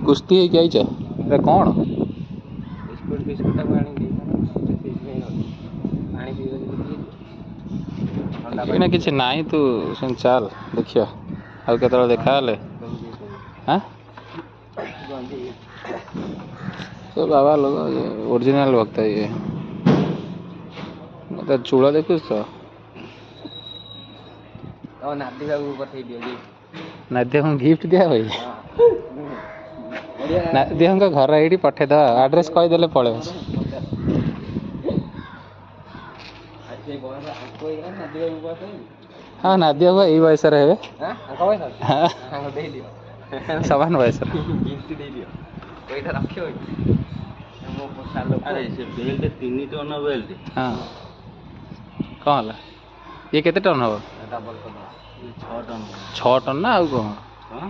कुस्ती ହେଇକି ଆଇଛ ଏଟା କ'ଣ ବିସ୍କୁଟ ବିସ୍କୁଟ ଆଣି ପାଣି ପିଇବ ଏଇନା କିଛି ନାହିଁ ତୁ ସେମିତି ଚାଲ ଦେଖିବା ଆଉ କେତେବେଳେ ଦେଖାହେଲେ ହାଁ तो बाबा लोग ओरिजिनल वक्त है ये मतलब चूड़ा देखुस तो नादी बाबू पठेଇ दियो नादिया को गिफ्ट दिया भाई नादिया का घर ये पठे दवा एड्रेस कहीदेले पड़े हाँ नादिया हुआ यही वयस रे समान वयस अरे से बेल्ट 3 टन बेल्ट हाँ कौन है ये केते टन हो डबल 6 टन 6 टन ना आउ कौन हां